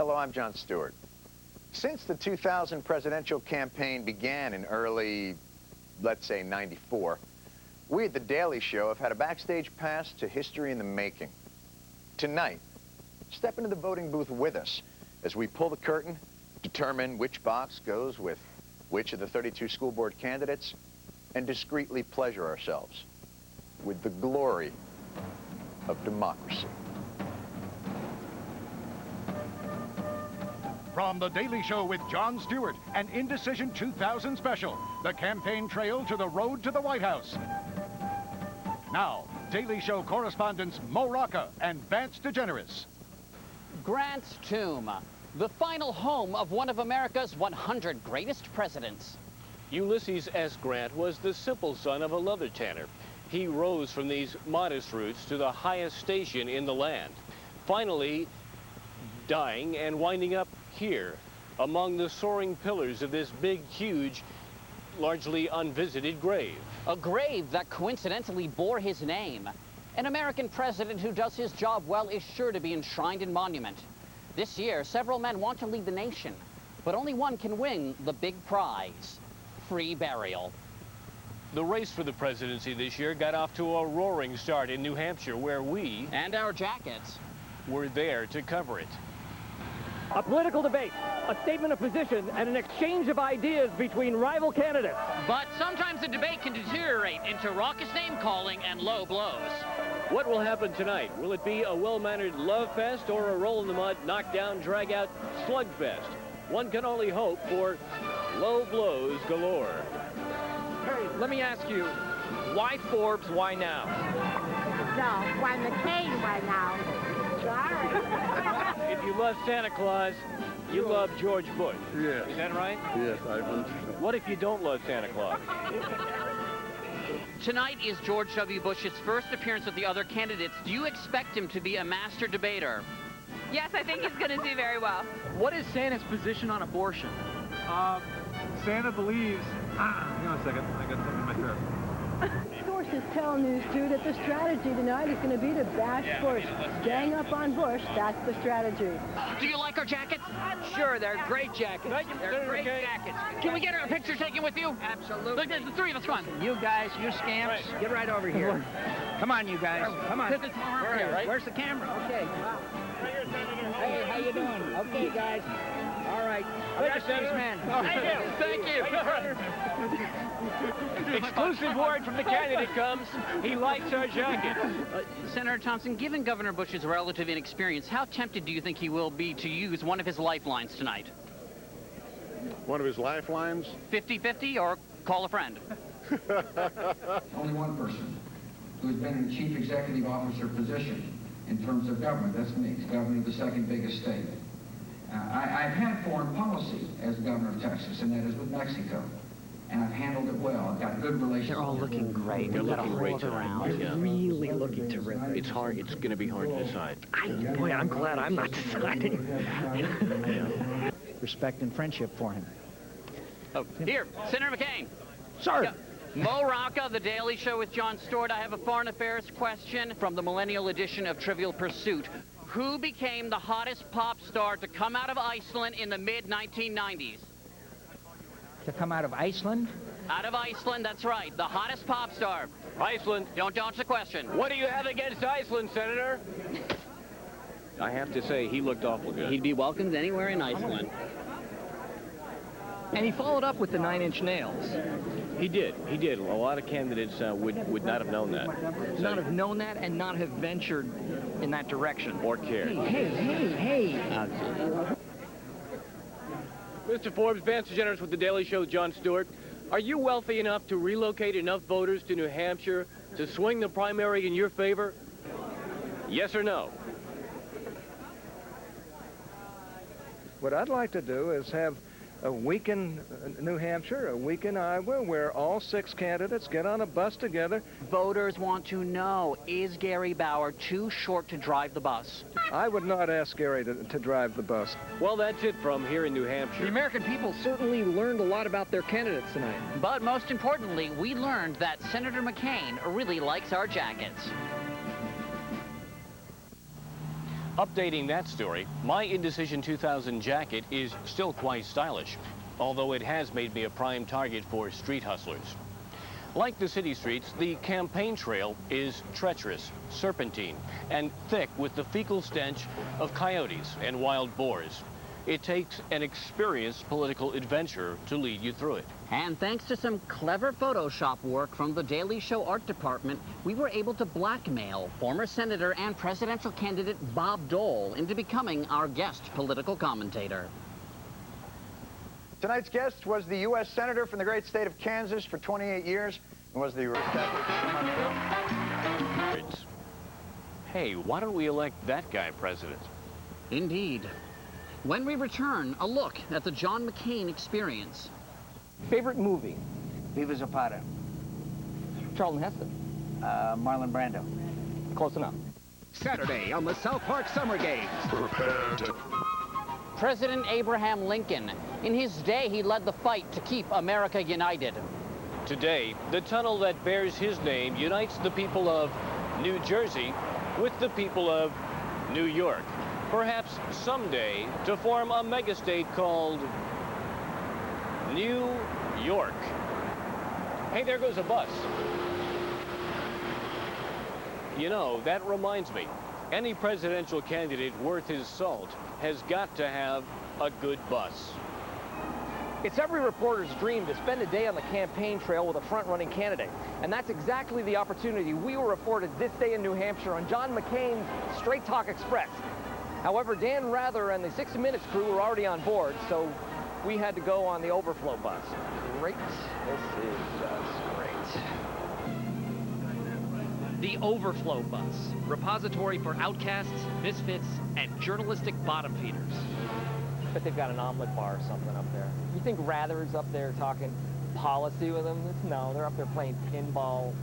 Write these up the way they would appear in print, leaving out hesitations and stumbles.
Hello, I'm Jon Stewart. Since the 2000 presidential campaign began in early, let's say, '94, we at The Daily Show have had a backstage pass to history in the making. Tonight, step into the voting booth with us as we pull the curtain, determine which box goes with which of the 32 school board candidates, and discreetly pleasure ourselves with the glory of democracy. From The Daily Show with Jon Stewart, an Indecision 2000 special, the campaign trail to the road to the White House. Now, Daily Show correspondents Mo Rocca and Vance DeGeneres. Grant's tomb, the final home of one of America's 100 greatest presidents. Ulysses S. Grant was the simple son of a leather tanner. He rose from these modest roots to the highest station in the land, finally dying and winding up here among the soaring pillars of this big, huge, largely unvisited grave. A grave that coincidentally bore his name. An American president who does his job well is sure to be enshrined in monument. This year, several men want to lead the nation, but only one can win the big prize, free burial. The race for the presidency this year got off to a roaring start in New Hampshire, where we, and our jackets, were there to cover it. A political debate, a statement of position, and an exchange of ideas between rival candidates. But sometimes the debate can deteriorate into raucous name-calling and low blows. What will happen tonight? Will it be a well-mannered love fest or a roll-in-the-mud, knock-down, drag-out slugfest? One can only hope for low blows galore. Hey, let me ask you, why Forbes, why now? No, why McCain, why now? If you love Santa Claus, you love George Bush. Yes. Is that right? Yes, I believe so. What if you don't love Santa Claus? Tonight is George W. Bush's first appearance with the other candidates. Do you expect him to be a master debater? Yes, I think he's going to do very well. What is Santa's position on abortion? Santa believes... Hang on a second. I got something in my throat. Sources tell News 2 that the strategy tonight is going to be to bash Bush. Gang up on Bush, that's the strategy. Do you like our jackets? Sure, they're great jackets. They're great jackets. Can we get our picture taken with you? Absolutely. Look, the three of us, come on. You guys, you scamps, get right over here. Come on, you guys. Come on. Where's the camera? Okay. Hey, how you doing? Okay, guys. All right. Arrest these men. Thank you. Exclusive word from the candidate comes, he likes our jacket. Senator Thompson, given Governor Bush's relative inexperience, how tempted do you think he will be to use one of his lifelines tonight? One of his lifelines? 50-50 or call a friend? Only one person who's been in a chief executive officer position in terms of government. That's me, governor of the second biggest state. I've had foreign policy as governor of Texas, and that is with Mexico. And I've handled it well. I've got good relations. They're all looking great. They're looking great around. Yeah. Really looking terrific. It's hard. It's going to be hard to decide. Boy, I'm glad I'm not deciding. Respect and friendship for him. Oh, here, Senator McCain. Sir. Yeah. Mo Rocca, The Daily Show with Jon Stewart. I have a foreign affairs question from the millennial edition of Trivial Pursuit. Who became the hottest pop star to come out of Iceland in the mid-1990s? To come out of Iceland? Out of Iceland, that's right. The hottest pop star. Iceland. Don't dodge the question. What do you have against Iceland, Senator? I have to say, he looked awful good. He'd be welcomed anywhere in Iceland. And he followed up with the 9-inch nails. He did. He did. A lot of candidates would not have known that. Not have known that and not have ventured in that direction. Or cared. Hey. Mr. Forbes, Vance DeGeneres with The Daily Show, Jon Stewart. Are you wealthy enough to relocate enough voters to New Hampshire to swing the primary in your favor? Yes or no? What I'd like to do is have a week in New Hampshire, a week in Iowa, where all 6 candidates get on a bus together. Voters want to know, is Gary Bauer too short to drive the bus? I would not ask Gary to drive the bus. Well, that's it from here in New Hampshire. The American people certainly learned a lot about their candidates tonight. But most importantly, we learned that Senator McCain really likes our jackets. Updating that story, my Indecision 2000 jacket is still quite stylish, although it has made me a prime target for street hustlers. Like the city streets, the campaign trail is treacherous, serpentine, and thick with the fecal stench of coyotes and wild boars. It takes an experienced political adventurer to lead you through it. And thanks to some clever Photoshop work from the Daily Show art department, we were able to blackmail former Senator and presidential candidate Bob Dole into becoming our guest political commentator. Tonight's guest was the U.S. Senator from the great state of Kansas for 28 years and was the... Hey, why don't we elect that guy president? Indeed. When we return, a look at the John McCain experience. Favorite movie? Viva Zapata. Charlton Heston. Marlon Brando. Close enough. Saturday on the South Park Summer Games. President Abraham Lincoln. In his day, he led the fight to keep America united. Today, the tunnel that bears his name unites the people of New Jersey with the people of New York. Perhaps someday to form a megastate called New York. Hey, there goes a bus. You know, that reminds me, any presidential candidate worth his salt has got to have a good bus. It's every reporter's dream to spend a day on the campaign trail with a front-running candidate. And that's exactly the opportunity we were afforded this day in New Hampshire on John McCain's Straight Talk Express. However, Dan Rather and the 60 Minutes crew were already on board, so we had to go on the overflow bus. Great. This is just great. The Overflow Bus, repository for outcasts, misfits, and journalistic bottom feeders. But they've got an omelet bar or something up there. You think Rather's up there talking policy with them? No, they're up there playing pinball,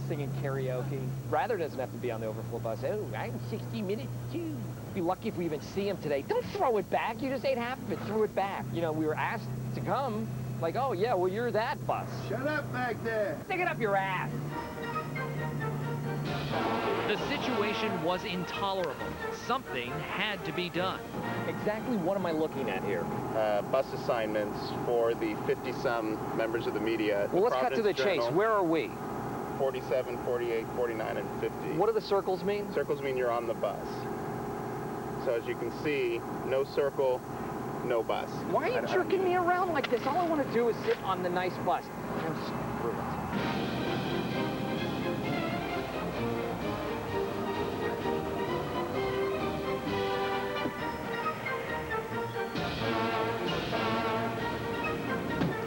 singing karaoke. Rather doesn't have to be on the overflow bus. Oh, I'm 60 Minutes too. Be lucky if we even see him today. Don't throw it back. You just ate half of it. Threw it back. You know, we were asked to come. Like, oh, yeah, well, you're that bus. Shut up back there. Stick it up your ass. The situation was intolerable. Something had to be done. Exactly what am I looking at here? Bus assignments for the 50-some members of the media. Well, let's cut to the chase. Where are we? 47, 48, 49, and 50. What do the circles mean? Circles mean you're on the bus. So as you can see, no circle, no bus. Why are you jerking me around like this? All I want to do is sit on the nice bus. Oh, screw it.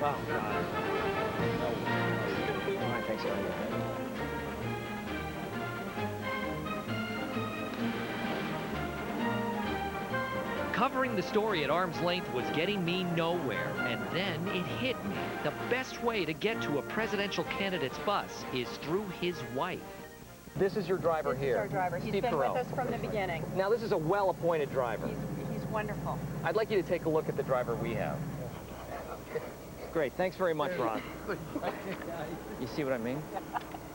Oh, God. Oh, I think so. Covering the story at arm's length was getting me nowhere, and then it hit me. The best way to get to a presidential candidate's bus is through his wife. This is your driver here. This is our driver. He's Steve been Carell. with us from the beginning. Now, this is a well-appointed driver. He's wonderful. I'd like you to take a look at the driver we have. Great. Thanks very much, Ron. You see what I mean? All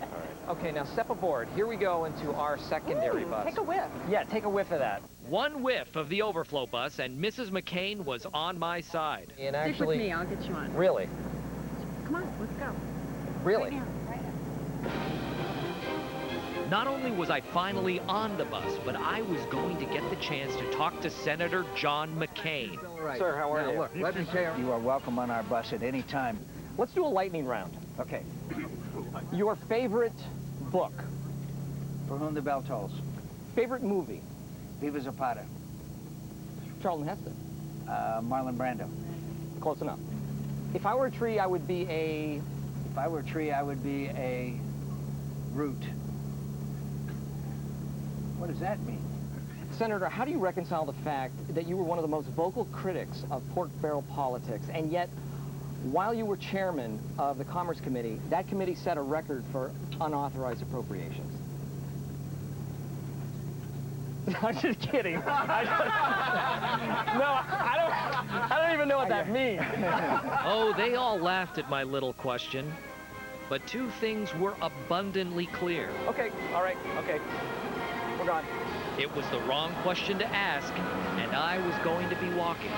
right. Okay, now step aboard. Here we go into our secondary bus. Take a whiff. Yeah, take a whiff of that. One whiff of the overflow bus, and Mrs. McCain was on my side. And Stick actually, with me. I'll get you on. Really? Come on, let's go. Really? Right now. Right now. Not only was I finally on the bus, but I was going to get the chance to talk to Senator John McCain. Right. Sir, how are Now, you? look, let me tell you, you are welcome on our bus at any time. Let's do a lightning round. Okay. Your favorite book? For Whom the Bell Tolls. Favorite movie? Viva Zapata. Charlton Heston. Marlon Brando. Close enough. If I were a tree, I would be a... If I were a tree, I would be a root. What does that mean? Senator, how do you reconcile the fact that you were one of the most vocal critics of pork barrel politics, and yet, while you were chairman of the Commerce Committee, that committee set a record for unauthorized appropriations? I'm just kidding. I don't even know what that means. Oh, they all laughed at my little question. But two things were abundantly clear. Okay, all right, okay. we're gone. It was the wrong question to ask, and I was going to be walking.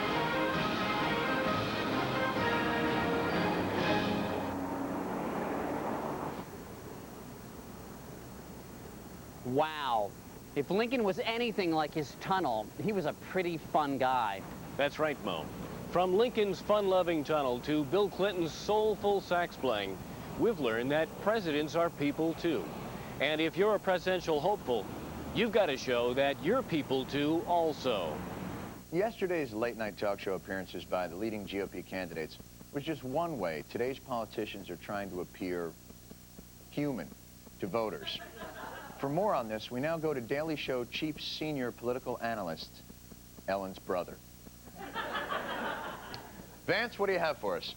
Wow. If Lincoln was anything like his tunnel, he was a pretty fun guy. That's right, Mo. From Lincoln's fun-loving tunnel to Bill Clinton's soulful sax playing, we've learned that presidents are people too. And if you're a presidential hopeful, you've got to show that you're people too also. Yesterday's late-night talk show appearances by the leading GOP candidates was just one way today's politicians are trying to appear human to voters. For more on this, we now go to Daily Show chief senior political analyst, Ellen's brother. Vance, what do you have for us?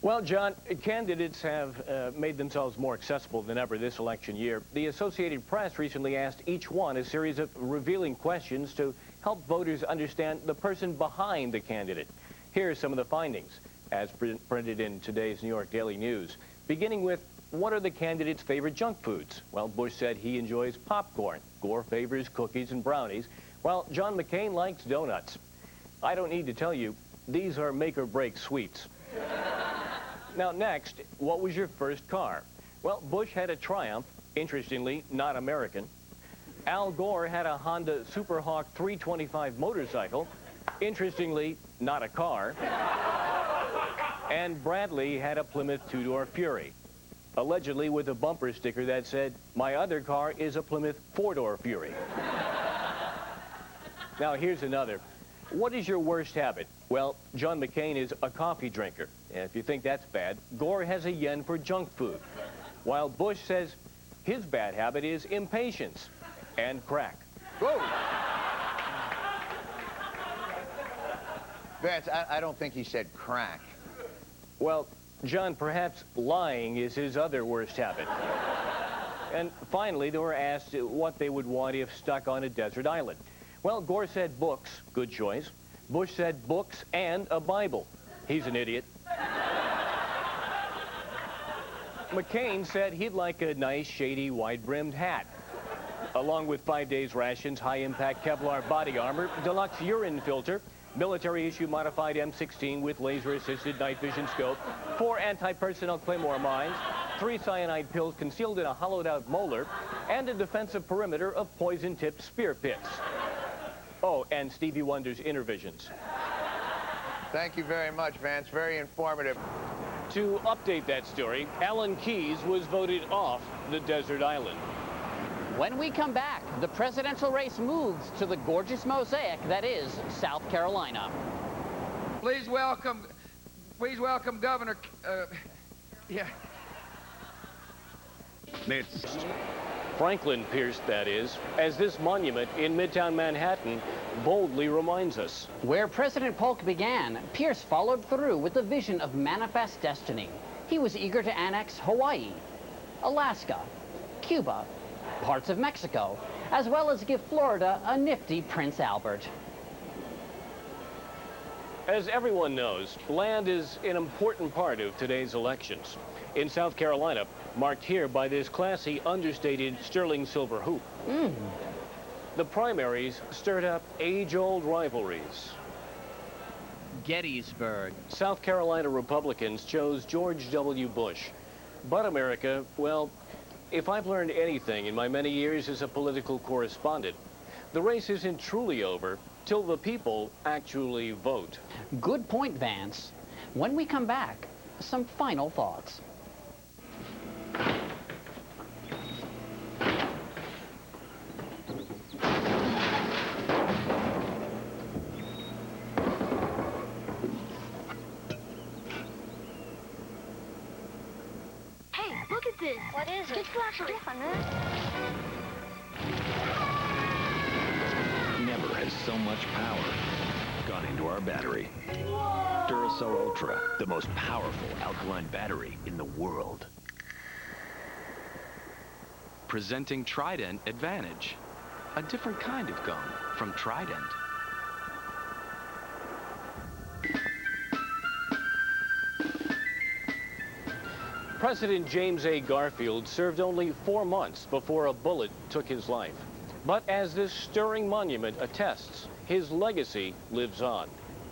Well, John, candidates have made themselves more accessible than ever this election year. The Associated Press recently asked each one a series of revealing questions to help voters understand the person behind the candidate. Here are some of the findings, as printed in today's New York Daily News, beginning with, what are the candidate's favorite junk foods? Well, Bush said he enjoys popcorn. Gore favors cookies and brownies, while John McCain likes donuts. I don't need to tell you, these are make-or-break sweets. Now, next, what was your first car? Well, Bush had a Triumph, interestingly, not American. Al Gore had a Honda Super Hawk 325 motorcycle, interestingly, not a car. And Bradley had a Plymouth two-door Fury, allegedly with a bumper sticker that said, "My other car is a Plymouth four-door Fury." Now, here's another. What is your worst habit? Well, John McCain is a coffee drinker. And if you think that's bad, Gore has a yen for junk food. While Bush says his bad habit is impatience and crack. Whoa! Vance, I don't think he said crack. Well, John, perhaps lying is his other worst habit. And finally, they were asked what they would want if stuck on a desert island. Well, Gore said books, good choice. Bush said books and a Bible. He's an idiot. McCain said he'd like a nice, shady, wide-brimmed hat, along with 5 days rations, high-impact Kevlar body armor, deluxe urine filter, military-issue modified M16 with laser-assisted night vision scope, 4 anti-personnel Claymore mines, 3 cyanide pills concealed in a hollowed-out molar, and a defensive perimeter of poison-tipped spear pits. Oh, and Stevie Wonder's Intervisions. Thank you very much, Vance. Very informative. To update that story, Alan Keyes was voted off the desert island. When we come back, the presidential race moves to the gorgeous mosaic that is South Carolina. Please welcome Governor, Franklin Pierce, that is, as this monument in Midtown Manhattan boldly reminds us. Where President Polk began, Pierce followed through with the vision of manifest destiny. He was eager to annex Hawaii, Alaska, Cuba, parts of Mexico, as well as give Florida a nifty Prince Albert. As everyone knows, land is an important part of today's elections. In South Carolina, marked here by this classy, understated sterling silver hoop. The primaries stirred up age-old rivalries. Gettysburg. South Carolina Republicans chose George W. Bush. But America, well, if I've learned anything in my many years as a political correspondent, the race isn't truly over till the people actually vote. Good point, Vance. When we come back, some final thoughts. Look at this. What is it? It's Never has so much power gone into our battery. Duracell Ultra, the most powerful alkaline battery in the world. Presenting Trident Advantage, a different kind of gum from Trident. President James A. Garfield served only 4 months before a bullet took his life. But as this stirring monument attests, his legacy lives on.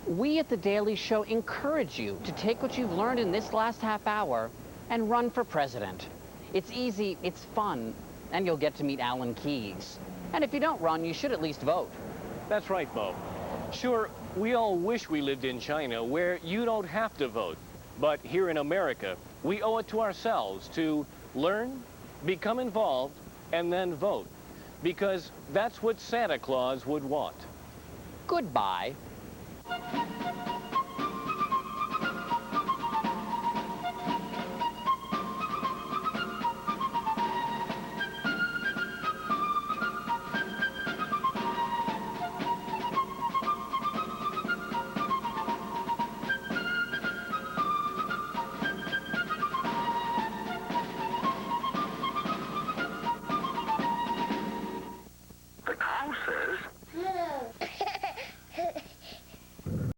We at The Daily Show encourage you to take what you've learned in this last half hour and run for president. It's easy, it's fun, and you'll get to meet Alan Keyes. And if you don't run, you should at least vote. That's right, Mo. Sure, we all wish we lived in China where you don't have to vote. But here in America, we owe it to ourselves to learn, become involved, and then vote. Because that's what Santa Claus would want. Goodbye.